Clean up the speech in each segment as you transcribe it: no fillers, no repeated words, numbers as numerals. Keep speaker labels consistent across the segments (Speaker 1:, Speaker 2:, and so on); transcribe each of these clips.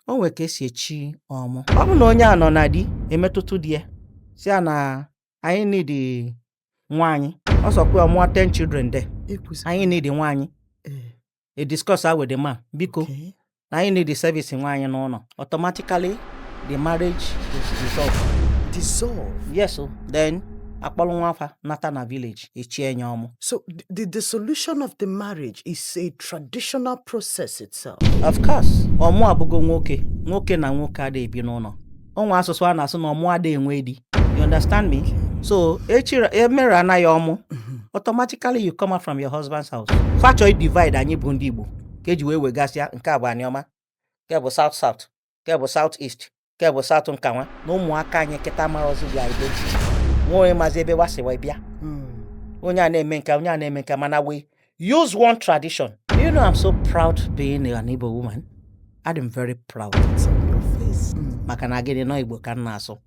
Speaker 1: O nwere ka esi echi ọmụ. Ọ bụ na onye a nọ na di emetụtụ di ya si ya na anyị need nwaanyị. Ọ sọkwa ọmụọ 10 children there. Anyị need nwaanyị. E discuss with the man. Biko, na anyị need the service nwaanyị n'ụlọ. Automatically, the marriage is dissolved.
Speaker 2: Dissolved?
Speaker 1: Yes, so then akpọrọ nwafa nata na village echie enye ọmụ.
Speaker 2: So the dissolution of the marriage is a traditional process itself.
Speaker 1: Of course, ọmụ abụgo nwoke. Nwoke na nwoke adịghị ebi n'ụlọ. Onwe asụsụ a na-asụ na ọmụ adịghị enwe di. You understand me? So emere anaghị ọmụ. Automatically you come out from your husband's house. Factory divide anyị bụ Ndi Igbo. Ka eji wee wegasịa nke a bụ Anioma, nke bụ South South, nke bụ South East, nke bụ South Nkanwa. Na ụmụaka anyị kịta marozi bịa identity. Nwe mazi ebe wasi wee bịa. Onye a na-eme nke, onye a na-eme nke, mana we use one tradition. You know, I'm so proud being an Igbo woman. I'm very proud.
Speaker 2: It's on your face.
Speaker 1: Maka na gịnị nọ Igbo ka m na-asụ.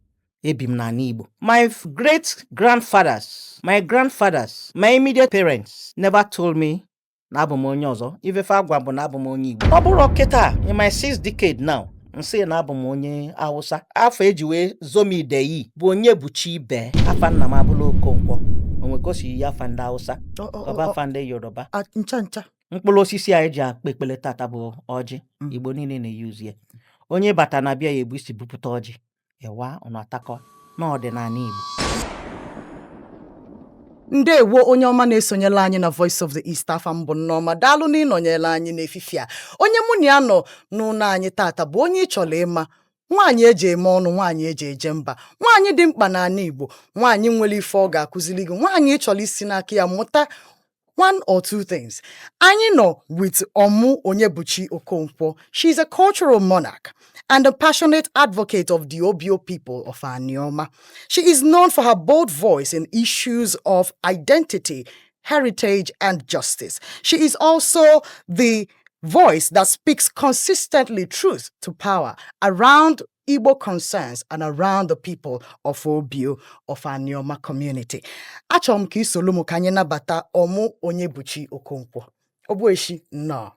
Speaker 1: Ebim na Igbo. My great-grandfathers, my grandfathers, my immediate parents never told me na abụ m onye ọzọ. Ifefe agwa bụ na abụ m onye Igbo. Ọ bụrụ kịta in my 6th decade now, m sị na abụ m onye Hausa. Afọ eji wee zomi ideyi bụ Onyebuchi ibe. Afa nna m abụla Okonkwo. Onwe kosi ya afa ndị Hausa. Ọba afa ndị Yoruba.
Speaker 2: Ncha.
Speaker 1: Mkpụrụ osisi anyị ji akpa ekpele tata bụ ọjị. Igbo niile na-eyuzi ya. Onye bata na bịa ya ebu isi bupụta ọjị. Ewa ọnụ atakọ n'ọdịnala Igbo.
Speaker 2: Ndewo onye ọma na-esonyela anyị na Voice of the East afa mbụ Nneọma. Daalụ na ịnọnyela anyị n'efifie a. Onye mụ na ya nọ n'ụlọ anyị tata bụ onye ị chọrọ ịma. Nwaanyị eji eme ọnụ, nwaanyị eji eje mba. Nwaanyị dị mkpa n'ala Igbo. Nwaanyị nwere ife ọ ga-akụzili gị. Nwaanyị ị chọrọ isi n'aka ya mụta one or two things. Anyị nọ with Omu Onyebuchi Okonkwo. She's a cultural monarch and a passionate advocate of the Obio people of Anioma. She is known for her bold voice in issues of identity, heritage, and justice. She is also the voice that speaks consistently truth to power around Igbo concerns and around the people of Obio of Anioma community. Achọm ka isolu m ka anyị nabata Omu Onyebuchi Okonkwo. Obueshi no.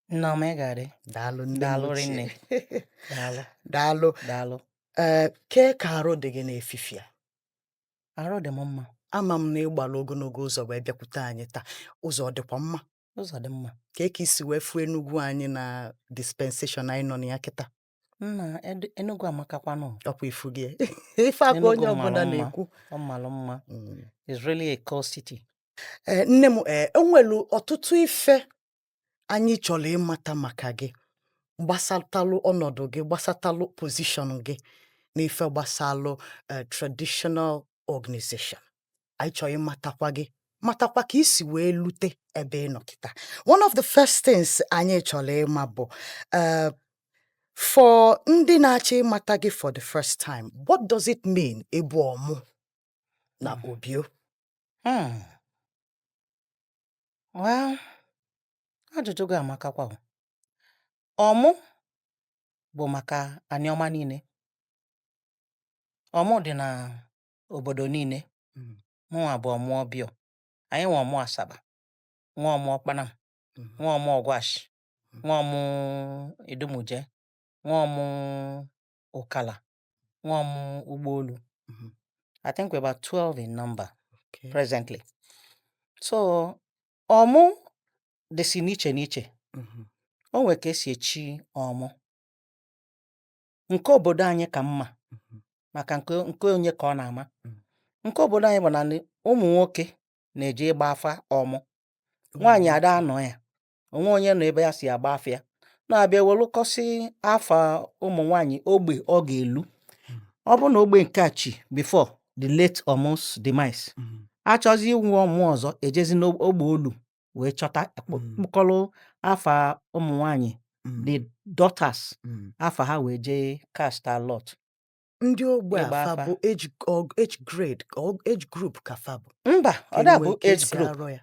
Speaker 1: No, megari.
Speaker 2: Daalụ
Speaker 1: rinne.
Speaker 2: Daalụ. Ke ka arụ dị gị n'efifie a?
Speaker 1: Arụ dị m mma.
Speaker 2: Ama m na ịgbara ogologo ụzọ wee bịakwute anyị taa. Ụzọ dịkwa mma.
Speaker 1: Ụzọ dị mma.
Speaker 2: Ka isi wee fụ Enugu anyị na dispensation anyị nọ na ya kịta.
Speaker 1: Nna Enugu amakakwanụ.
Speaker 2: Ọkwa ifu gị. Ife akwa onye ọbụla na-ekwu.
Speaker 1: Ọ malụ mma. It's really a cool city.
Speaker 2: Nne m enwelu ọtụtụ ife anyị chọrọ ịmata maka gị. Gbasatalụ ọnọdụ gị, gbasatalụ position gị n'ife gbasalụ traditional organization. Anyị chọrọ ịmatakwa gị. Matakwa ka isi wee lute ebe ị nọ kịta. One of the first things anyị chọrọ ịma bụ for ndị na-achọ ịmata gị for the first time, what does it mean ịbụ ọmụ na Obio?
Speaker 1: Well, ajụjụ gị amakakwa. Ọmụ bụ maka Anioma niile. Ọmụ dị na obodo niile. Mụnwa bụ Ọmụ Obio. Anyị nwe Ọmụ Asaba, nwe Ọmụ Ọkpanam, nwe Ọmụ Ọgwashi, nwe Ọmụ Idumuje, nwe Ọmụ Ụkala, nwe Ọmụ Ugboolu. I think we're about 12 in number presently. So, Ọmụ dịsị n'iche n'iche. O nwere ka esi echi ọmụ. Nke obodo anyị ka mma. Maka nke onye ka ọ na-ama. Nke obodo anyị bụ na ụmụ nwoke na-eje ịgba afa ọmụ. Nwaanyị ada anọ ya. Onwe onye nọ ebe ya si agba afa ya. Na-abịa welụkọsị afa ụmụ nwaanyị ogbe ọ ga-elu. Ọ bụ na ogbe nke a chi before the late Omu's demise. Achọzi inwe ọmụ ọzọ ejezi n'ogbe olu wee chọta kpọkọrọ afa ụmụ nwaanyị the daughters afa ha wee jee cast a lot.
Speaker 2: Ndị ogbe afa bụ age grade or age group ka fa bụ.
Speaker 1: Mba, ọ da bụ age group.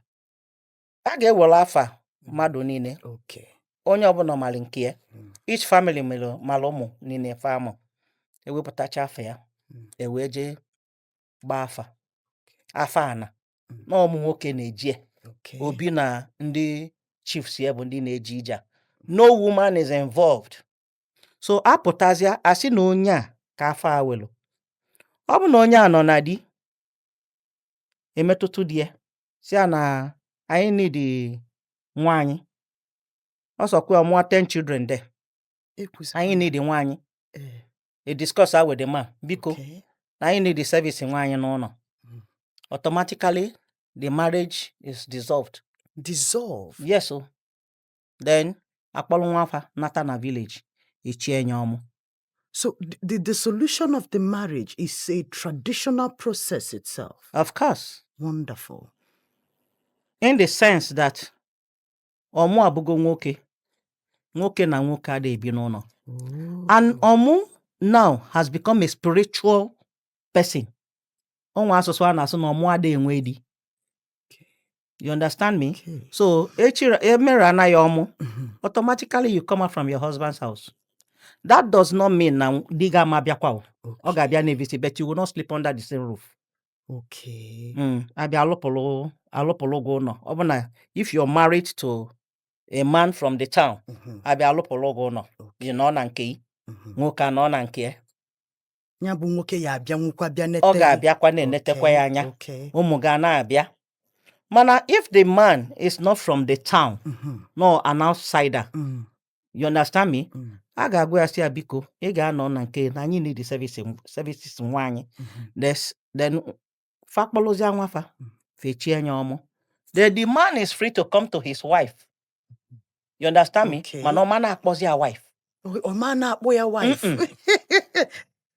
Speaker 1: A ga-ewere afa mmadụ niile. Onye ọbụla mali nke ya. Each family mara ụmụ niile famụ. Ewepụtacha afa ya. Ewee jee gbaa afa. Afa ana. Na ụmụ nwoke na-eji Obi na ndị chiefs ya bụ ndị na-eji ije. No woman is involved. So apụtazịa asị na onye a ka afọ a welu. Ọ bụ na onye a nọ na di emetụtụ di ya si ya na anyị need nwaanyị. Ọ sọkwa ya mụọ 10 children there. Anyị need nwaanyị. E discuss with the man. Biko, na anyị need the service nwaanyị n'ụlọ. Automatically, the marriage is dissolved.
Speaker 2: Dissolve?
Speaker 1: Yes, so. Then, akpọrọ nwa afa nata na village. Ichie nye ọmụ.
Speaker 2: So the dissolution of the marriage is a traditional process itself.
Speaker 1: Of course.
Speaker 2: Wonderful.
Speaker 1: In the sense that Omu abụgo nwoke. Nwoke na nwoke adịghị ebi n'ụlọ. And Omu now has become a spiritual person. Onwe asụsụ a na-asụ na Omu adịghị enwe di. You understand me?
Speaker 2: Okay.
Speaker 1: So, emere anaghị Omu. Automatically you come out from your husband's house. That does not mean na di ga ama bịakwa. Ọ ga-abịa na-evisit, but you will not sleep under the same roof.
Speaker 2: Okay.
Speaker 1: Abịa alụpụlụ gị ụlọ. Ọ bụ na if you're married to a man from the town, abịa alụpụlụ gị ụlọ. You nọ na nke ị. Nwoke a nọ na nke ya.
Speaker 2: Ya bụ nwoke ya abịa nwukwa bịa nete.
Speaker 1: Ọ ga-abịakwa na-enetekwa ya anya. Ụmụ ga na-abịa. Mana if the man is not from the town, no an outsider, you understand me? A ga-agwa ya sị ya biko, ị ga-anọ na nke na anyị need the services nwaanyị. Then fakpọlụzia nwafa, fechie anya ọmụ. The man is free to come to his wife. You understand me? Mana ọma na-akpọzi ya wife.
Speaker 2: Ọma na-akpọ ya wife.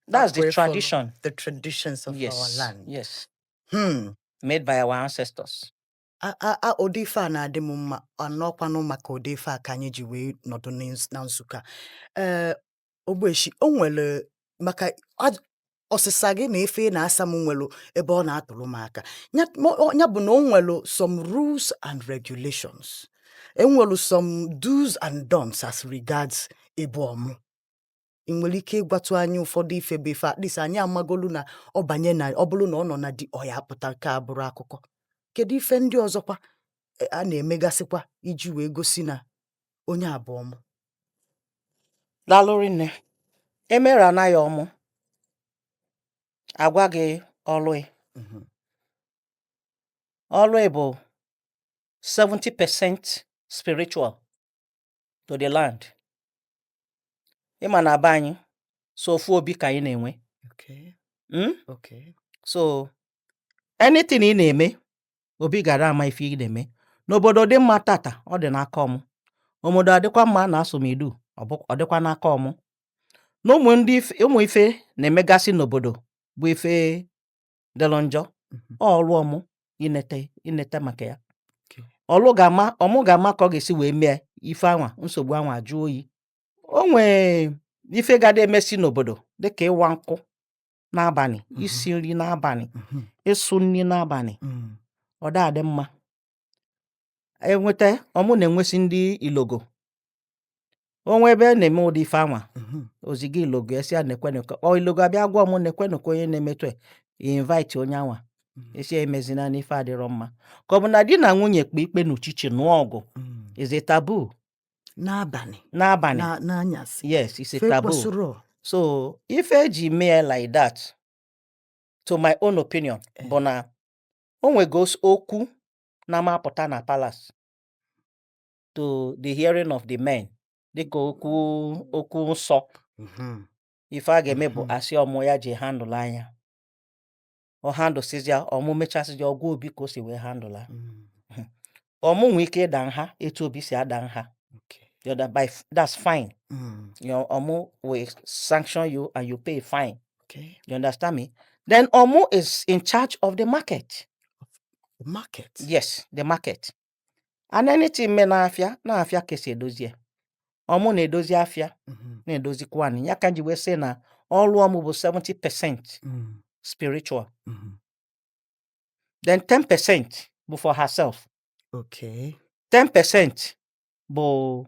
Speaker 1: That's the tradition.
Speaker 2: The traditions of our land.
Speaker 1: Yes. Made by our ancestors.
Speaker 2: Ụdị ife a na-adị m mma, anọkwanụ maka ụdị ife a ka anyị ji wee nọdụ na Nsụka. Ogbeshi, o nwere maka ọsịsa gị na efe na-asa m nwelu ebe ọ na-atụrụ m aka. Ya bụ na o nwelu some rules and regulations. Enwelu some do's and don'ts as regards ebe ọmụ. Ị nwere ike ịgwatụ anyị ụfọdụ ife bụ ife, at least anyị amagolu na ọ banye na ọ bụrụ na ọ nọ na di ọ ya apụta ka abụrụ akụkọ. Kedu ife ndị ọzọkwa a na-emegasịkwa iji wee gosi na onye abụọ ọmụ?
Speaker 1: Daalụ nne. Emere anaghị ọmụ. Agwa gị ọlụ. Ọlụ bụ 70% spiritual to the land. Ịma na be anyị, so ofu obi ka anyị na-enwe.
Speaker 2: Okay.
Speaker 1: So, anything ị na-eme, obi gara ama ife ị na-eme. N'obodo dị mma tata, ọ dị n'aka ọmụ. Obodo adịkwa mma na asụmidu, ọ dịkwa n'aka ọmụ. Na ụmụ ife na-emegasị n'obodo bụ ife dịlụ njọ. Ọlụ ọmụ inete maka ya. Ọmụ ga-ama ka ọ ga-esi wee mee ife anwa, nsogbu anwa jụọ oyi. O nwee ife ga-adị emesi n'obodo dịka ịwa nkụ n'abalị, isi nri n'abalị, ịsụ nri n'abalị. Ọ dị mma. Enweta ọmụ na-enwesi ndị ilogo. Onwe ebe na-eme ụdị ife anwa. Oziga ilogo esi ya nekwe. Ọ ilogo abịa gwa ọmụ nekwe onye na-emetụ invite onye anwa. Esi emezina n'ife adịrọ mma. Ka ọ bụ na di na nwunye kpe ikpe n'uchichi nụọ ọgụ. Is a taboo.
Speaker 2: N'abalị.
Speaker 1: N'anyasị. Yes, it's a taboo. So, if eji mee like that, to my own opinion, bụ na o nwegos okwu na-amapụta na palace to the hearing of the men. Dịka okwu nsọ. Ife a ga-eme bụ asị ọmụ ya ji handle anya. Ọ handle sizia, ọmụ mechasịja ọgwụ obi ka o si wee handle. Ọmụ nwee ike ịda nha etu obi si ada nha. That's fine. Your Omu will sanction you and you pay a fine. You understand me? Then Omu is in charge of the market.
Speaker 2: The market?
Speaker 1: Yes, the market. And anything me na afia kesi edozie. Omu na-edozi afia, na-edozi kwani. Ya kanji we say na all Omu bụ 70% spiritual. Then 10% bụ for herself.
Speaker 2: Okay.
Speaker 1: 10% bụ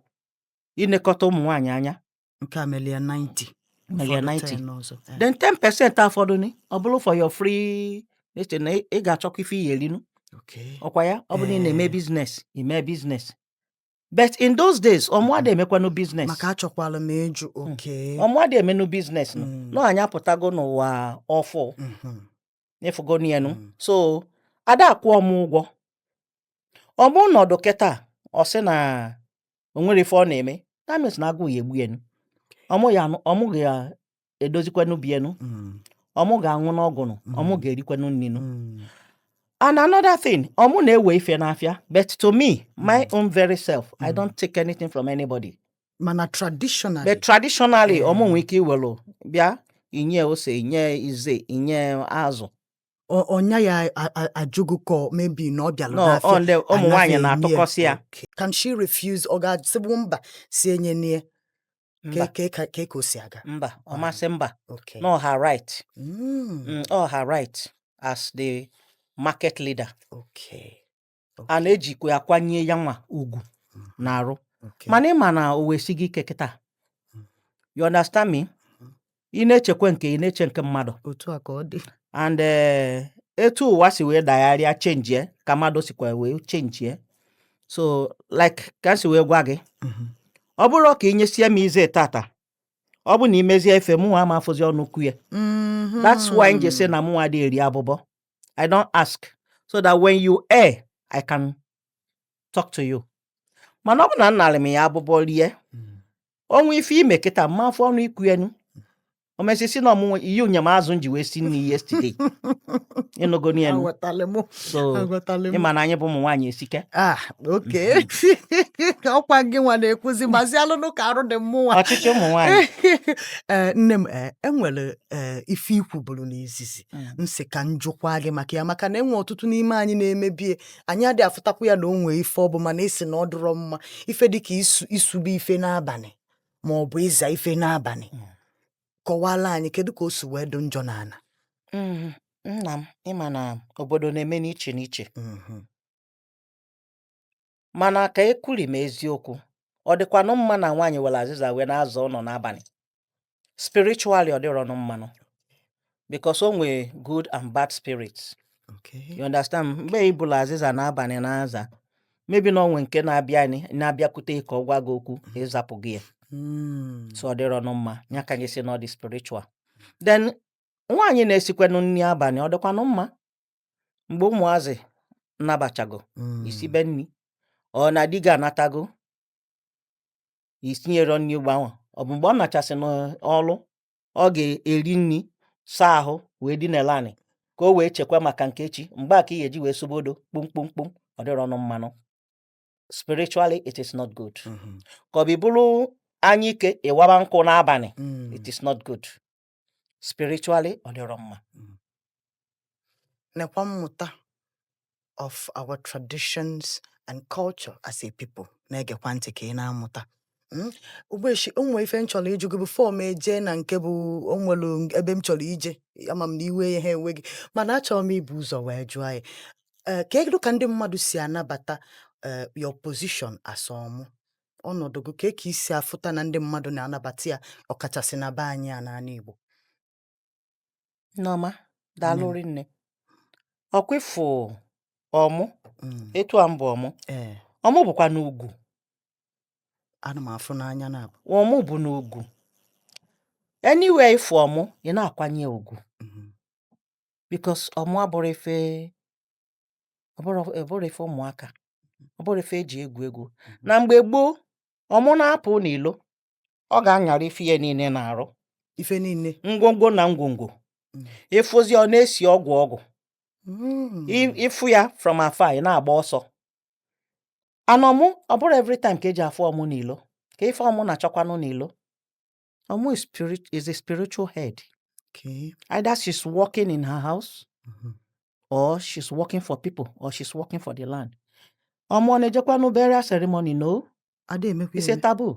Speaker 1: inekọta ụmụ nwaanyị anya.
Speaker 2: Nke amelia 90.
Speaker 1: Melia 90. Then 10% afọdụ ni, ọ bụrụ for your free, ị ga-achọkwa ife ihe elinu.
Speaker 2: Okay.
Speaker 1: Ọkwa ya, ọ bụrụ na ị na-eme business, ime business. But in those days, ọmụ ada emekwanu business.
Speaker 2: Maka achọkwala m ịjụ. Okay.
Speaker 1: Ọmụ ada emenu business no. No anyị apụtago n'ụwa ọfụ. N'efugo nienu. So ada akwụ ọmụ ụgwọ. Ọmụ nọdụ kịta ọ sị na o nwere ife ọ na-eme. That means na agụ ya egbu enu. Ọmụ ga edozikwanu bienu. Ọmụ ga-anwụ n'ọgụnụ. Ọmụ ga-erikwanu nninu. And another thing, ọmụ na-ewe ife n'afịa. But to me, my own very self, I don't take anything from anybody.
Speaker 2: Mana traditionally.
Speaker 1: But traditionally, ọmụ nwere ike iwelu bịa inye ose, inye ize, inye azụ.
Speaker 2: Onya ya ajụgụ ka maybe na ọ bịalụ
Speaker 1: No, ụmụ nwaanyị na-atụkọsị ya.
Speaker 2: Can she refuse ọ ga-asịbụ mba si enye nie? Ka o si aga?
Speaker 1: Mba, ọ masị mba.
Speaker 2: Okay.
Speaker 1: No, her right. All her right as the market leader.
Speaker 2: Okay.
Speaker 1: A na-ejikwa akwanye ya nwa ugwu na-arụ. Mana ịma na o wesighị ike kịta. You understand me? Ị na-echekwa nke ị na-eche nke mmadụ.
Speaker 2: Otu a ka ọ dị.
Speaker 1: And etu ụwa si wee dagharịa change ka mmadụ sikwa wee change. So like ka si wee gwa gị. Ọ bụrụ ka inyesie m ize tata. Ọ bụ na imezie efe mụ ama afụzi ọnụ kwu ya. That's why nje say na mụ adị eri abụbọ. I don't ask. So that when you air, I can talk to you. Mana ọ bụ na nnalị m ya abụbọ rie. Onwe ife ime kịta mma afọ ọnụ ikwu enu. O mesisi na ọmụnwe iyi unyem azụ nji wee si nni yesterday. Ịnụgo ni enu. So ịma na anyị bụ ụmụ nwaanyị esike.
Speaker 2: Okay. Ọkwa gị nwa na-ekwuzi mazi alụnụ ka arụ dị mmụnwa.
Speaker 1: Ọchịchị ụmụ nwaanyị.
Speaker 2: Nne m enwere ife ikwu bụrụ n'izizi. Nsị ka njụkwa gị maka ya maka na enwe ọtụtụ n'ime anyị na-emebie. Anyị adị afụtakwu ya na o nwee ife ọ bụ mana esi na ọ dịrọ mma. Ife dịka isube ife n'abalị ma ọ bụ ịza ife n'abalị. Kọwala anyị kedu ka o si wee dị njọ n'ala.
Speaker 1: Nna m ịma na obodo na-eme n'iche n'iche. Mana ka ekwuri m eziokwu, ọ dịkwanụ mma na nwaanyị were azịza wee na-azọ ụlọ n'abalị. Spiritually ọ dịrọnụ mmanụ. Because o nwee good and bad spirits.
Speaker 2: Okay.
Speaker 1: You understand? Mgbe ibula azịza n'abalị na-aza, maybe na onwe nke na-abịakwute ka ọ gwa gị okwu ịzapụ gị ya. So ọ dịrọnụ mma. Ya ka anyị si na ọ dị spiritual. Then nwaanyị na-esikwanụ nri abalị ọ dịkwanụ mma. Mgbe ụmụazị nabachago isi be nri ọ na di ga-anatago isinyere nri gbanwe. Ọ bụ mgbe ọ nachasị n'ọlụ ọ ga-eri nri saa ahụ wee dinela anị ka o wee chekwa maka nke echi mgbe aka ihe eji wee sobodo kpumkpumkpum ọ dịrọnụ mmanụ. Spiritually it is not good. Ka ọ bụ bụrụ anyị ike ịwaba nkụ n'abalị it is not good. Spiritually ọ dịrọ mma.
Speaker 2: Nekwa mmụta of our traditions and culture as a people na-egekwa ntị ka ị na-amụta. Ugbechi onwe ife m chọrọ ịjụ gị before m eje na nke bụ onwelu ebe m chọrọ ije ama m na iwe ya ha enweghị mana achọrọ m ibu ụzọ wee jụọ anyị kedu ka ndị mmadụ si anabata your position as ọmụ ọnọdụ gị ka isi afụta na ndị mmadụ na-anabata ya ọkachasị na be anyị a n'ala Igbo.
Speaker 1: Nneọma daalụ rinne. Ọkwefu ọmụ etu a mbụ ọmụ. Ọmụ bụkwa n'ugwu.
Speaker 2: Ana m afụ n'anya na abụ.
Speaker 1: Ọmụ bụ n'ugwu. Anywhere ifu ọmụ ị na-akwanye ugwu. Because ọmụ abụrụ ife ụmụaka. Ọ bụrụ ife eji egwu egwu. Na mgbe gboo ọmụ na-apụ n'ilo ọ ga-anyara ife ya niile na-arụ.
Speaker 2: Ife niile.
Speaker 1: Ngwongwo na ngwongwo. Ịfụzi ọ na-esi ọgwụ. Ịfụ ya from afar ị na-agba ọsọ. Anọmụ ọ bụrụ every time ka eji afụ ọmụ n'ilo. Ka ife ọmụ na-achọkwanụ n'ilo. Ọmụ is a spiritual head.
Speaker 2: Okay.
Speaker 1: Either she's working in her house or she's working for people or she's working for the land. Ọmụ na-ejekwanụ burial ceremony no. It's a taboo.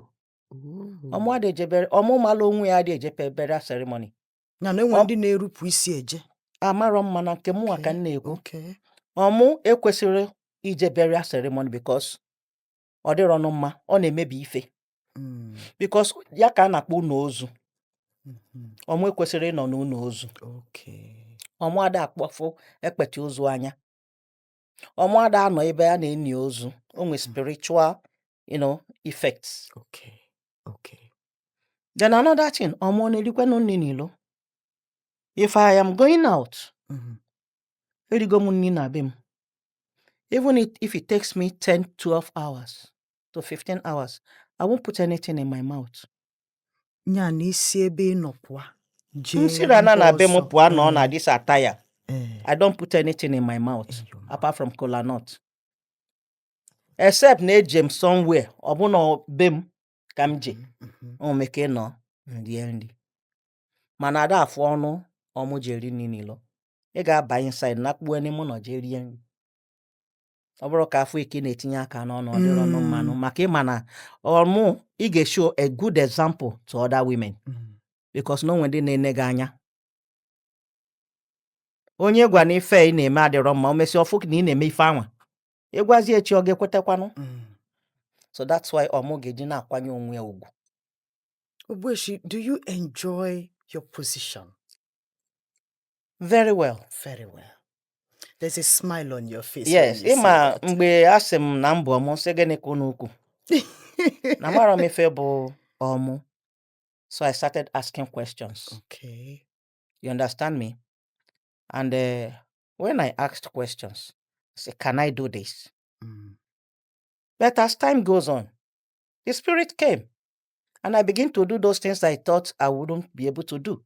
Speaker 1: Ọmụ adejebere ọmụ malụ onwe ya adejepe burial ceremony.
Speaker 2: Na enwe ndị na-erupụ isi eje.
Speaker 1: Amarọ mma na nke mụ aka na-ekwu. Ọmụ ekwesịrị ije burial ceremony because ọ dịrọnụ mma ọ na-emebi ife. Because ya ka a na-akpọ ụlọ ozu. Ọmụ ekwesịrị ịnọ n'ụlọ ozu. Ọmụ ada akpọfụ ekpeti ozu anya. Ọmụ ada anọ ebe a na-eni ozu. O nwe spiritual effects.
Speaker 2: Okay.
Speaker 1: Then another thing, if I am going out, even if it takes me 10, 12 hours to 15 hours, I won't put anything in my mouth.
Speaker 2: Nya na isi ebe ịnọpụa
Speaker 1: Msirana na be mo pua no na
Speaker 2: Eh.
Speaker 1: this attire. I don't put anything in my mouth apart from kola nut. Except na ejem somewhere, obuno bem kamje. O meke no ndi. Mana ada afọ ọnụ ọmụ jeri ninilo. Ị ga-aba inside na kpuo ni mụ no jeri nri. Ọ bụrụ ka afọ ike na-etinye aka n'ọnụ ọ dịrọ nụ mmanụ maka ịma na ọmụ ị ga-show a good example to other women because no one dị na-ene gị anya. Onye gwa na ife ị na-eme adịrọ mma o mesi ọfụ na ị na-eme ife anwa. Ịgwazi echi ọ ga-ekwetekwanụ. So that's why ọmụ ga-eji na-akwanye onwe ya ugwu.
Speaker 2: Ogbueshi, do you enjoy your position?
Speaker 1: Very well.
Speaker 2: Very well. There's a smile on your face.
Speaker 1: Yes,
Speaker 2: when you say
Speaker 1: ịma
Speaker 2: that.
Speaker 1: mgbe asị m na mbụ ọmụ sị gịnị ka unu ukwu. Na mara m ife bụ ọmụ. So I started asking questions.
Speaker 2: Okay.
Speaker 1: You understand me? And when I asked questions, I said, can I do this? But as time goes on, the spirit came. And I began to do those things I thought I wouldn't be able to do.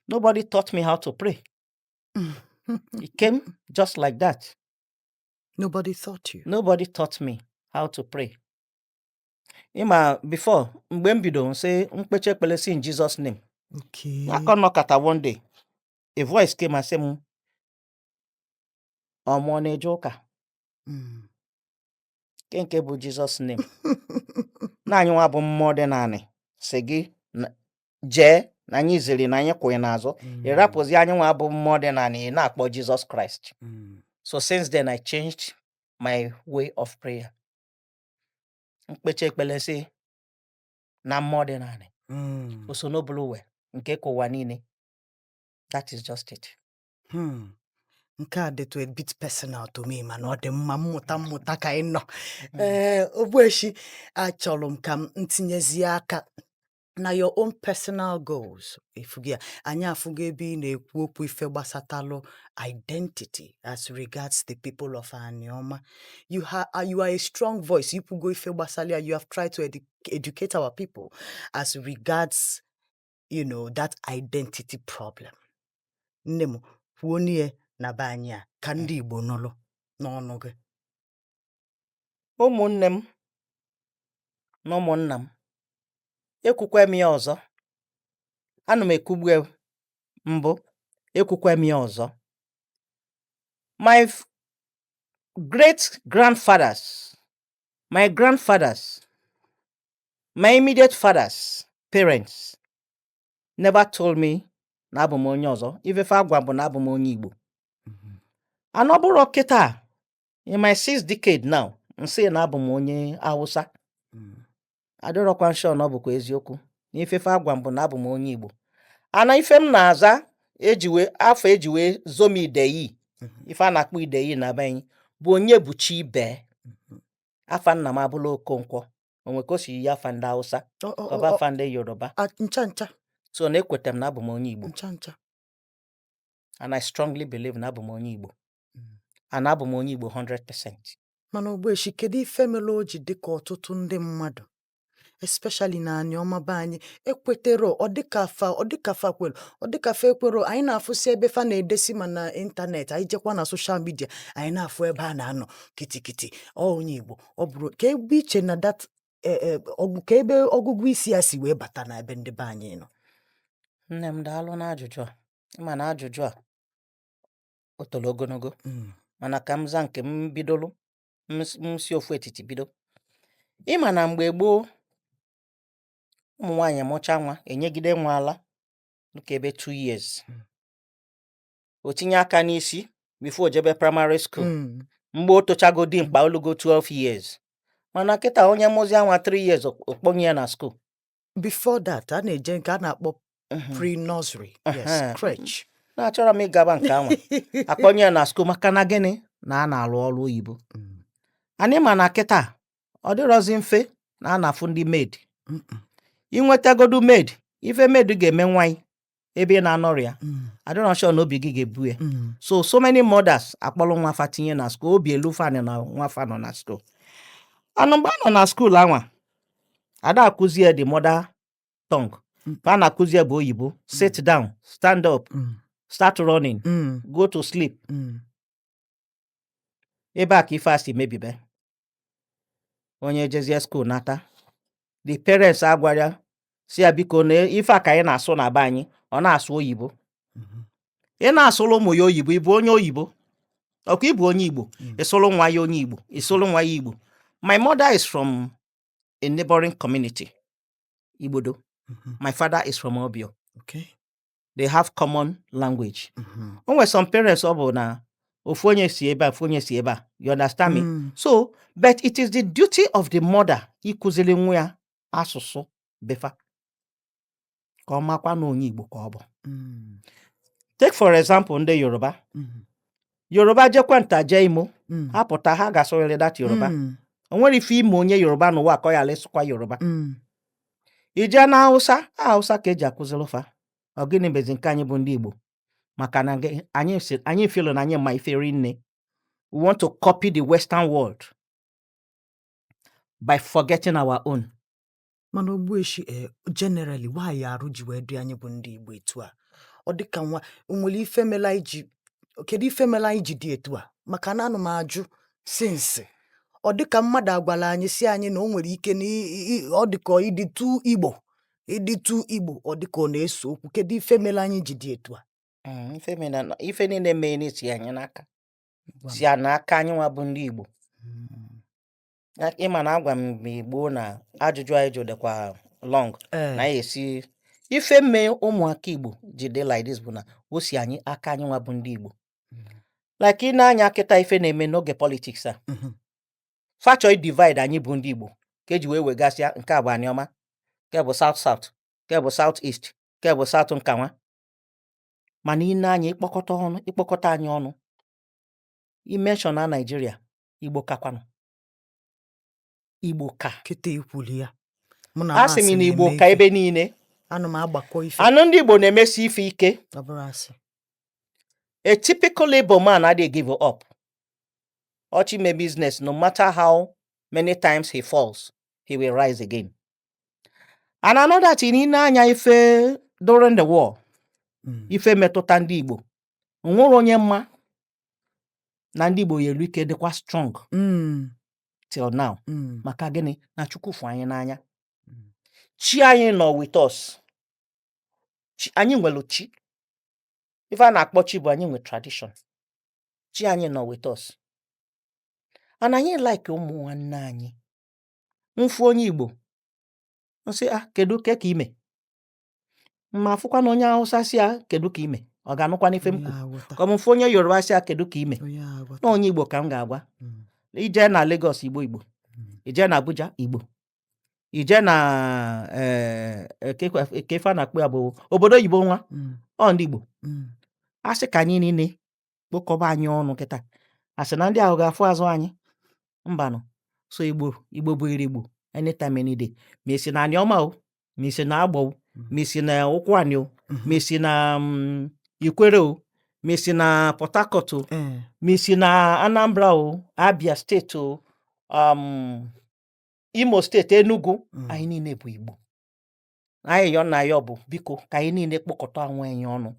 Speaker 1: Nobody taught me how to pray. It came just like that.
Speaker 2: Nobody taught you.
Speaker 1: Nobody taught me how to pray. Ima before, mgbe m bido say mkpeche ekpele si in Jesus' name.
Speaker 2: Okay.
Speaker 1: I come knock at her one day. A voice came and said, Omu Onyebuchi Kenke bụ Jesus' name. Na anyị nwa bụ mmụọ dị naanị. Sị gị jee na anyị ziri na anyị kwụghị n'azụ. Ịrapụzi anyị nwa bụ mmụọ dị naanị na-akpọ Jesus Christ. So since then I changed my way of prayer. Mkpeche ekpele si na mmụọ dị naanị. Oso n'obulu we nke kụwa niile. That is just it.
Speaker 2: Nke a dịtụ a bit personal to me mana ọ dị mma mmụta ka ị nọ. Ogbueshi, achọrọ m ka m ntinyezie aka na your own personal goals. Ifugia anyị afụgo ebe ị na-ekwu okwu ife gbasatalụ identity as regards the people of Anioma. You are a strong voice. Ipugo ife gbasalia, you have tried to educate our people as regards, that identity problem. Nne m kwuo n'ihe na be anyị a ka ndị Igbo nụlụ n'ọnụ gị.
Speaker 1: Ụmụnne m na ụmụnna m ekwukwe m ya ọzọ. Ana m ekwugbe mbụ ekwukwe m ya ọzọ. My great grandfathers, my grandfathers, my immediate fathers, parents never told me na abụ m onye ọzọ. Ifefe agwa bụ na abụ m onye Igbo. And ọ bụrụ kịta in my 6th decade now, nsị na abụ m onye Hausa. Adịrọkwa nsọ na ọ bụkwa eziokwu. N'ifefe agwa bụ na abụ m onye Igbo. Ana ife m na-aza afọ ejiwe zomi ideyi. Ife a na-akpọ ideyi na be anyị bụ Onyebuchi ibe. Afa nna m abụla Okonkwo. Onwe ka o si ya afa ndị Hausa. Ọba afa ndị Yoruba.
Speaker 2: Ncha.
Speaker 1: So na-ekweta m na abụ m onye Igbo.
Speaker 2: Ncha.
Speaker 1: And I strongly believe na abụ m onye Igbo. And abụ m onye Igbo 100%.
Speaker 2: Mana Ogbueshi, kedu ife mere o ji dị ka ọtụtụ ndị mmadụ, especially na Anioma be anyị, ekwetero ọ dịka fa ekwero. Anyị na-afụsi ebe fa na-edesi ma na ịntanetị, anyị jekwa na social media, anyị na-afụ ebe a na-anọ kitikiti onye Igbo. Ọ bụrụ ka ebe iche na that ka ebe ọgụgụ isi ya si wee bata na ebe ndị be anyị nọ.
Speaker 1: Nne m daalụ na ajụjụ a. Ịma na ajụjụ a o toro ogologo. Mana ka m za nke m bidolu m si ofu etiti bido. Ịma na mgbe gboo ụmụ nwaanyị mụcha nwa enyegide nwa ala nke ebe 2 years. O tinye aka n'isi before jebe primary school. Mgbe o tochago di mkpa olugo 12 years. Mana kịta onye mụzi nwa 3 years okponye ya na school.
Speaker 2: Before that, a na-eje nke a na-akpọ pre-nursery. Yes, crèche.
Speaker 1: Na-achọrọ m ịgaba nke anwa. Akponye ya na school maka na gịnị na a na-alụ ọrụ oyibo. anyị ma na kịta ọ dịrọzi mfe na a na-afụ ndị maid.
Speaker 2: Mm-mm.
Speaker 1: Inwetagodu maid, ife maid ga-eme nwanyị ebe ị na-anọrịa, adịrọ sure na obi gị ga-ebu ya. So many mothers akpọrọ nwafa tinye na school, obi elu fan na nwafa nọ na school. Anụ mgbe a nọ na school anwa, ada akụzie the mother tongue. A na-akụzie bụ oyibo. Sit down, stand up, start running, go to sleep. Ebe a ka ife a si mebibe. Onye jezie school nata, the parents agwara si ya biko na ife a ka anyị na-asụ na be anyị, ọ na-asụ oyibo. Ị na-asụrụ ụmụ ya oyibo, ịbụ onye oyibo. Ọkwa ịbụ onye Igbo, ịsụrụ nwa ya onye Igbo, ịsụrụ nwa ya Igbo. My mother is from a neighboring community, Igbodo. My father is from Obio.
Speaker 2: Okay.
Speaker 1: They have common language. Onwe some parents ọ bụ na ofu onye si ebe a, ofu onye si ebe a. You understand me? So, but it is the duty of the mother ikuzili nwa ya asụsụ befa. Ka ọ makwa na onye Igbo ka ọ bụ. Take for example ndị Yoruba. Yoruba jekwa nta je Imo, ha pụta ha ga-asụrịrị that Yoruba. O nwere ife ime onye Yoruba n'ụwa ka ọ ya lesụkwa Yoruba. Ije na Hausa ka eji akụziri fa. Ọ gịnị bezi nke anyị bụ ndị Igbo? Maka na anyị feel na anyị ma ife rinne. We want to copy the Western world by forgetting our own.
Speaker 2: Mana Ogbueshi, generally, why arụ ji wee dị anyị bụ ndị Igbo etu a? Ọ dịka nwa nwere ife mela iji, kedu ife mela iji dị etu a? Maka na anụ m ajụ since ọ dịka mmadụ agwala anyị si anyị na o nwere ike na ọ dịka ịdịtụ Igbo, ọ dịka ọ na-eso okwu. Kedu ife mela anyị ji dị etu a?
Speaker 1: Ife niile mee n'isi anyị n'aka. Si ya n'aka anyị nwa bụ ndị Igbo. Ịma na agwa m Igbo na ajụjụ anyị jụdịkwa long na ya esi ife mee ụmụaka Igbo ji dị like this bụ na o si anyị aka anyị nwa bụ ndị Igbo. Like ị na-anya kịta ife na-eme n'oge politics a. Factory divide anyị bụ ndị Igbo ka eji wee wegasịa nke a bụ Anioma, nke bụ South South, nke bụ South East, nke bụ South Nkanwa. Mana ị na-anya ịkpọkọta anyị ọnụ. Imention na Nigeria, Igbo kakwanụ. Igbo ka.
Speaker 2: Kịta ikwuli ya.
Speaker 1: Asị m na Igbo ka ebe niile.
Speaker 2: Anụ m agbakọ ife.
Speaker 1: Anụ ndị Igbo na-emesi ife ike.
Speaker 2: Ọ bụrụ asị.
Speaker 1: A typical labor man adịghị give up. Ochi me business, no matter how many times he falls, he will rise again. And another thing, ị na-anya ife during the war, ife metụta ndị Igbo. Onwere onye mma na ndị Igbo yelu ike dịkwa strong till now. Maka gịnị? Na Chukwu fụ anyị n'anya. Chi anyị nọ with us. Anyị nwere chi. Ife a na-akpọ chi bụ anyị nwe tradition. Chi anyị nọ with us. And anyị like ụmụ nwanne anyị. Mfu onye Igbo. Nsị kedu ka ime? Ma afụkwa na onye Hausa si kedu ka ime? Ọ ga-anụkwa n'ife m kwu. Ka mfu onye Yoruba si kedu ka ime? Na onye Igbo ka m ga-agwa. Ije na Lagos Igbo. Ije na Abuja Igbo. Ije na kefa na kpe bụ obodo Igbo nwa. Ọ ndị Igbo. Asị ka anyị niile kpokọba anyị ọnụ kịta. Asị na ndị ahụ ga-afụ azụ anyị. Mbanụ. So Igbo bụ Igbo anytime any day. Ma esi na Anioma o, ma esi na Agbo o, ma esi na Ụkwụ Ani o, ma esi na Ikwere o, ma esi na Port Harcourt o, ma esi na Anambra o, Abia State o, Imo State, Enugu, anyị niile bụ Igbo. Anyị yọ na ya bụ biko ka anyị niile kpọkọta onwe anyị ọnụ.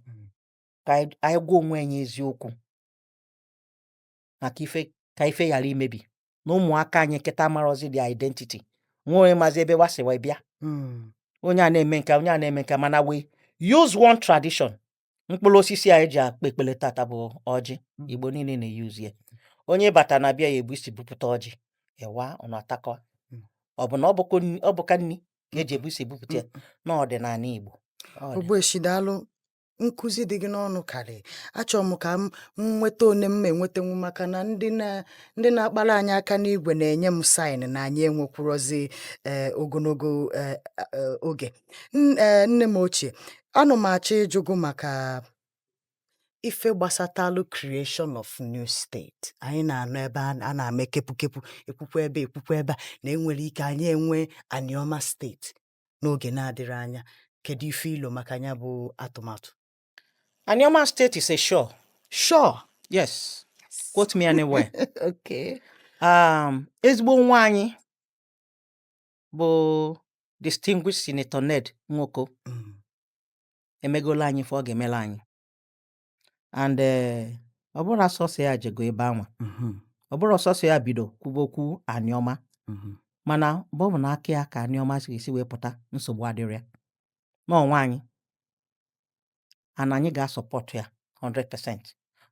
Speaker 1: Ka anyị gwa onwe anyị eziokwu. Maka ka ife ghara imebi. Na ụmụaka anyị kịta marozi the identity. Nwe mazi ebe wasiwa bịa. Onye a na-eme nka, onye a na-eme nka, mana we use one tradition. Mkpụrụ osisi anyị ji akpa ekpele tata bụ ọjị. Igbo niile na-use ya. Onye bata na bịa ya ebu isi bupụta ọjị. Ewa ọ na-atakọ. Ọ bụ na ọ bụka nni ka eji ebu isi bupụta ya n'ọdịnala Igbo.
Speaker 2: Ogbueshi daalụ. Nkụzi dị gị n'ọnụ karị. Achọrọ m ka m nweta one m enwetenwu maka na ndị na-akpara anyị aka n'igwe na-enye m saịn na anyị enwekwurozi ogologo oge. Nne m ochie, anụ m achọ ịjụgụ maka ife gbasatalụ creation of new state anyị na-anọ ebe a na-eme kepukepu ekwukwu ebe a na enwere ike anyị enwe Anioma State n'oge na-adịrị anya. Kedu ife ilo maka anya bụ atụmatụ?
Speaker 1: Anioma State is a sure.
Speaker 2: Sure.
Speaker 1: Yes. Quote me anywhere.
Speaker 2: Okay.
Speaker 1: Ezigbo nwa anyị bụ distinguished Senator Ned Nwoko emegola anyị ife ọ ga-emela anyị. And ọ bụrụ sọsọ ya jego ebe anwa. Ọ bụrụ sọsọ ya bido kwubokwu Anioma. Mana ọ bụ na aka ya ka Anioma si wee pụta, nsogbu adịrị ya. N'ọnwa anyị. And anyị ga-asọpọtụ ya 100%.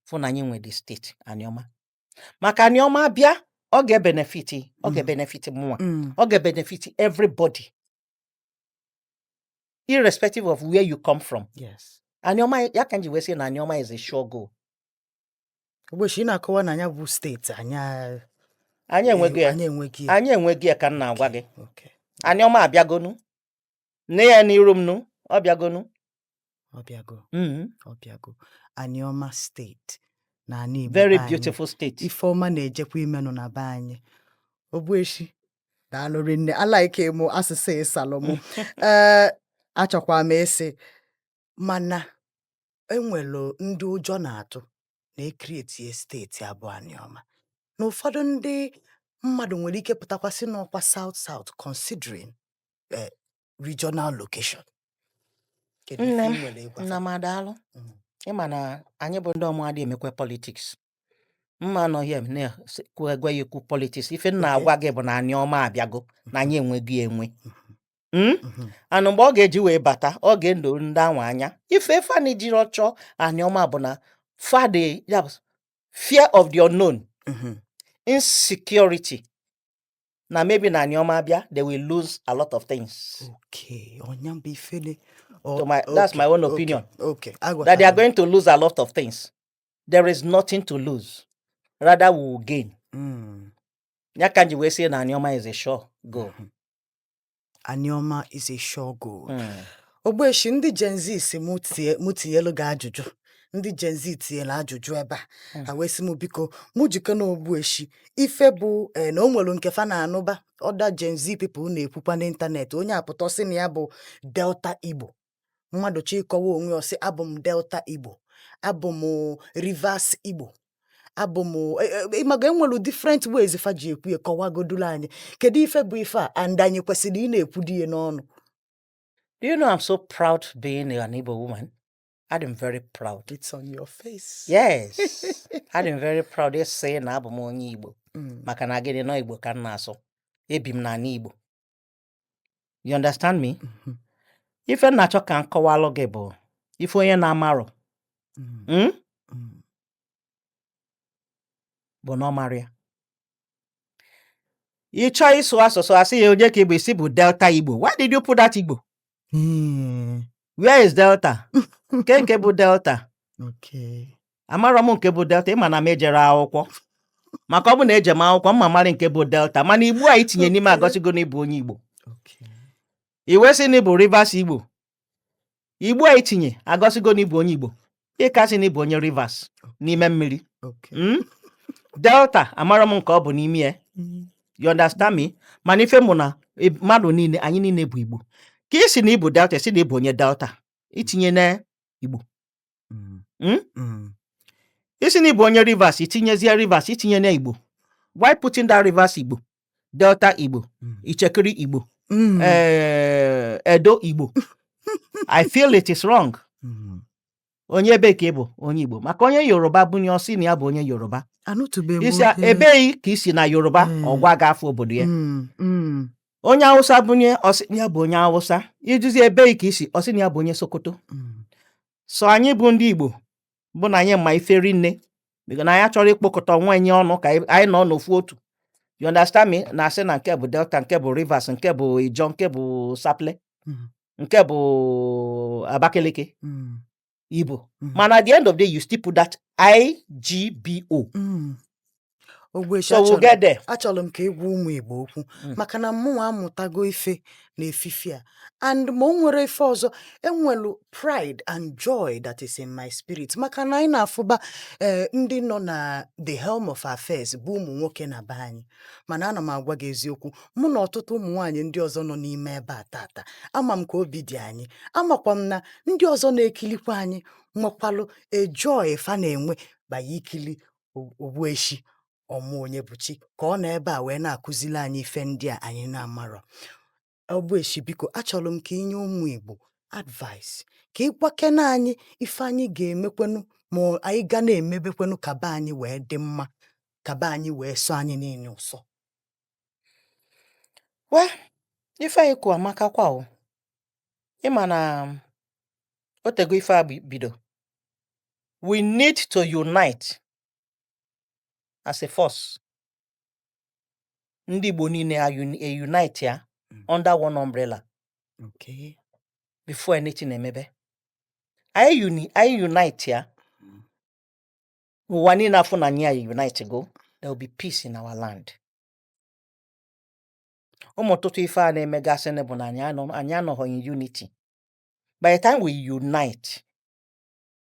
Speaker 1: Fụ na anyị nwe the state Anioma. Maka Anioma bịa, ọ ga-benefit mụnwa. Ọ ga-benefit everybody. Irrespective of where you come from.
Speaker 2: Yes.
Speaker 1: Anioma, ya ka nji wee sị na Anioma is a sure goal.
Speaker 2: Ụbọchị ị na-akọwa na anya bụ steeti anyị
Speaker 1: enweghị ya ka m na-agwa gị.
Speaker 2: Okay.
Speaker 1: Anioma abịagonu. Nne ya n'iru m nụ, ọ bịagonu.
Speaker 2: Ọ bịago. Anioma State na ana Igbo.
Speaker 1: Very beautiful state.
Speaker 2: Ifeọma na-ejekwa imenụ na be anyị. Ogbueshi daalụrị nne, alaike mụ asụsụ ịsalụmụ. Achọkwa m esi mana enwelu ndị ụjọ na-atụ na ekretie steeti abụọ Anioma. Na ụfọdụ ndị mmadụ nwere ike pụtakwasị n'ọkwa South considering regional location.
Speaker 1: Nna m adaalụ. Ịma na anyị bụ ndị ọmụ adị emekwe politics. Mma anọghị m na-ekwu ekwu politics. Ife nna agwa gị bụ na Anioma abịago na anyị enweghị enwe. Anụ mgbe ọ ga-eji wee bata, ọ ga-endo ndị anwa anya. Ife fani jiri ọchọ Anioma bụ na fear of the unknown, insecurity. Na maybe na Anioma abịa, they will lose a lot of things.
Speaker 2: Okay, Onyambifele.
Speaker 1: That's my own opinion.
Speaker 2: Okay.
Speaker 1: That they are going to lose a lot of things. There is nothing to lose. Rather, we will gain. Nyakanji we say na Anioma is a sure goal.
Speaker 2: Anioma is a sure goal. Ogbueshi, ndị Gen Z si mụ tinyelu gị ajụjụ. Ndị Gen Z tinyelu ajụjụ ebe a. Ha wee sị mụ biko, mụ jikọ na Ogbueshi. Ife bụ na o nwelu nke fa na-anụba. Other Gen Z people na-ekwukwa n'ịntanetị. Onye apụta sị na ya bụ Delta Igbo. Mmadụ chịkọwa onwe ọsị abụ m Delta Igbo. Abụ m Rivers Igbo. Abụ m ịmaga enwelu different ways fa ji ekwu kọwagodulu anyị. Kedu ife bụ ife a and anyị kwesịrị ị na-ekwu di ya n'ọnụ?
Speaker 1: Do you know I'm so proud being an Igbo woman? I'm very proud.
Speaker 2: It's on your face.
Speaker 1: Yes. I'm very proud of saying na abụ m onye Igbo. Maka na gịnị nọ Igbo ka m na-asụ. Ebi m na Igbo. You understand me? Ife na-achọ ka m kọwalụ gị bụ ife onye na-amarọ. Bụ na ọ mara ya. Ị chọọ ịsụ asụsụ asị ya onye ka Igbo isi bụ Delta Igbo. Why did you put that Igbo? Where is Delta? Nke bụ Delta?
Speaker 2: Okay.
Speaker 1: Amarọ m nke bụ Delta, ịma na m ejere akwụkwọ. Maka ọ bụ na eje m akwụkwọ, mma mara nke bụ Delta. Mana Igbo a itinye n'ime agọsigo na ịbụ onye Igbo.
Speaker 2: Okay.
Speaker 1: Iwe sị na ịbụ Rivers Igbo. Igbo a itinye agọsigo na ịbụ onye Igbo. Ịkasị na ịbụ onye Rivers n'ime mmiri.
Speaker 2: Okay.
Speaker 1: Delta amarọ m nke ọ bụ n'ime ya. You understand me? Mana ife mụ na mmadụ niile, anyị niile bụ Igbo. Ka isi na ịbụ Delta, si na ịbụ onye Delta. Itinye na Igbo. Isi na ịbụ onye Rivers, itinyezie Rivers, itinye na Igbo. Why putting that Rivers Igbo? Delta Igbo. Ichekiri Igbo. Edo Igbo. I feel it is wrong. Onye ebe ka ịbụ onye Igbo. Maka onye Yoruba bunye ọsị na ya bụ onye Yoruba. Isi ebeghị ka isi na Yoruba ọgwa ga-afọ obodo ya. Onye Hausa bunye ọsị na ya bụ onye Hausa. Ijuzi ebeghị ka isi ọsị na ya bụ onye Sokoto. So anyị bụ ndị Igbo bụ na anyị ma ife rinne. Biko na anyị chọrọ ịkpọkọta onwe anyị ọnụ ka anyị nọ n'ofu otu. You understand me? Na asị na nke bụ Delta, nke bụ Rivers, nke bụ Ijon, nke bụ Saple, nke bụ Abakaliki. Igbo. Man, at the end of the day, you still put that IGBO.
Speaker 2: Ogbueshi,
Speaker 1: So we'll get there.
Speaker 2: achọrọ m ka ịgwa ụmụ Igbo okwu maka na mụnwa amụtago ife n'efifi a, and ma o nwere ife ọzọ enwelu pride and joy that is in my spirit maka na anyị na-afụba ndị nọ na the helm of affairs bụ ụmụ nwoke na be anyị, mana ana m agwa gị eziokwu, mụ na ọtụtụ ụmụ nwaanyị ndị ọzọ nọ n'ime ebe a tata ama m ka obi dị anyị, amakwa m na ndị ọzọ na-ekilikwa anyị nwekwalụ joy fa na-enwe banye ikili Ogbueshi Omu Onyebuchi ka ọ nọ ebe a wee na-akụzili anyị ife ndị a anyị na-amarọ. Ogbueshi, biko achọrọ m ka inye ụmụ Igbo advice, ka ịgbakena anyị ife anyị ga-emekwenu ma anyị ga na-emebekwenu ka be anyị wee dị mma, ka be anyị wee so anyị niile ụsọ.
Speaker 1: Well, ife anyị kwuo amaka kwa o. Ịma na otego ife a bido. We need to unite as a force. Ndị Igbo niile unite ya under one umbrella
Speaker 2: Okay.
Speaker 1: before anything emebe. I unite ya. Ụwa niile afọ na anyị unite go. There will be peace in our land. Ụmụ ọtụtụ ife a na-emegasị bụ na anyị anọghị in unity. By the time we unite,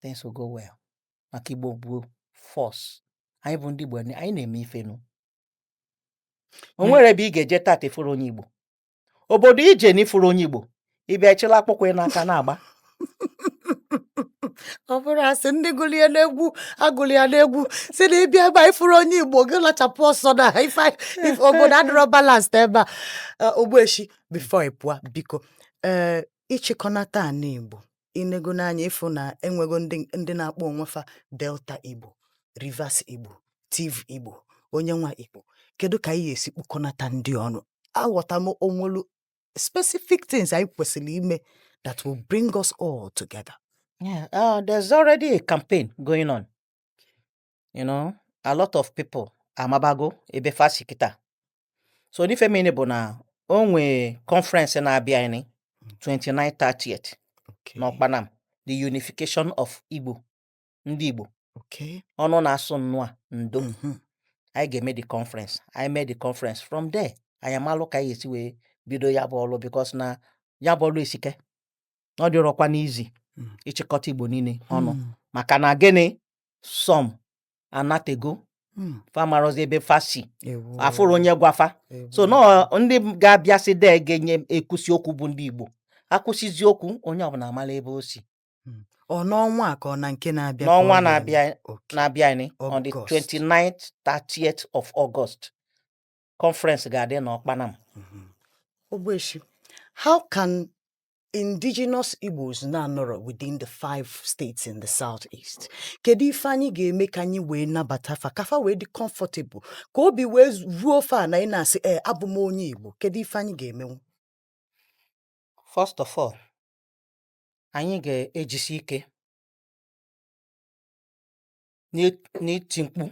Speaker 1: things will go well. Maka Igbo bụ force. Anyị bụ ndị Igbo, anyị na-eme ife nụ. O nwere ebe ị ga-eje tata ifuru onye Igbo. Obodo ije n'ifuru onye Igbo, ị bịa chịla akpụkwa n'aka na-agba.
Speaker 2: Ọ bụrụ asị ndị gụlie n'egwu agụlie n'egwu si na ịbịa ebe a ifuru onye Igbo gị lachapụ ọsọ na if obodo adịrọ balanced ebe a. Ogbueshi, before ị pụọ biko ịchịkọnata ana Igbo inego n'anya ịfụ na enwego ndị na-akpọ onwe fa Delta Igbo, Rivers Igbo, Tiv Igbo, onye nwa Igbo, kedu ka anyị esi kpụkọnata ndị ọnụ? Aghọta m onwelu specific things anyị kwesịrị ime that will bring us all together.
Speaker 1: Yeah, there's already a campaign going on. You know, a lot of people amabago ebe fasi kita. So n'ife mene bụ na onwe conference na-abịa anyị 29-30th n'Ọkpanam, the unification of Igbo, ndị Igbo.
Speaker 2: Okay.
Speaker 1: Ọnụ na-asụ nnụa ndo. I ga-eme the conference. I made the conference from there. I am alụ ka anyị esi wee bido ya bụ ọlụ because na ya bụ ọlụ esike. Ọ dịrọkwa n'izi ịchịkọta Igbo niile ọnụ. Maka na gịnị some anatego famarozi ebe fasi afụrụ onye gwafa. So no ndị ga-abịa si de ga-enye ekwusi okwu bụ ndị Igbo. Akwụsizi okwu onye ọbụla amala ebe o si.
Speaker 2: Ọ n'ọnwa ka ọ na nke na-abịa
Speaker 1: N'ọnwa na-abịa anyị on the 29th 30th of August. Conference ga-adị n'Ọkpanam.
Speaker 2: Ogbueshi, how can indigenous Igbos now nọrọ within the 5 states in the southeast? Kedu ife anyị ga-eme ka anyị wee nabata fa ka fa wee dị comfortable ka obi wee ruo fa na ị na-asị abụ m onye Igbo? Kedu ife anyị ga-emenwu?
Speaker 1: First of all, anyị ga-ejisi ike n'iti mkpu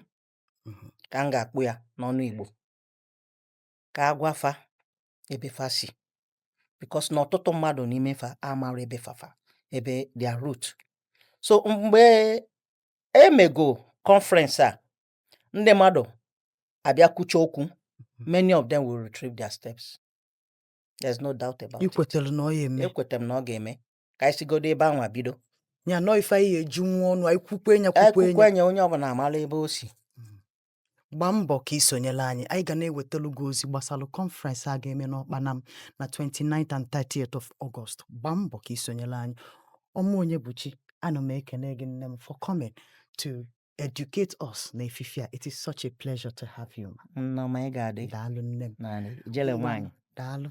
Speaker 1: ka m ga-akpụ ya n'ọnụ Igbo ka agwafa ebe fa si, because na ọtụtụ mmadụ n'ime fa amara ebe fafa ebe their root. So mgbe emego conference a ndị mmadụ abịa kwucha okwu, many of them will retrieve their steps. There's no doubt about it.
Speaker 2: Ikwetelu na ọ ya eme.
Speaker 1: Ekwetem na ọ ga-eme ka anyị sigodo ebe anwa bido.
Speaker 2: Ya nọ ife anyị eju nwa ọnụ anyị kwukwe
Speaker 1: Ekwukwenye onye ọbụla amala ebe o si.
Speaker 2: Gbaa mbọ ka isonyela anyị ga na-ewetelu gị ozi gbasalụ conference a ga-eme n'Ọkpanam na 29th and 30th of August. Gbaa mbọ ka isonyela anyị. Omu Onyebuchi, ana m ekene gị nne m for coming to educate us na efifia. It is such a pleasure to have you.
Speaker 1: Nnọọ ma ị ga-adị.
Speaker 2: Daalụ nne m.
Speaker 1: Naanị ijele nwaanyị.
Speaker 2: Daalụ.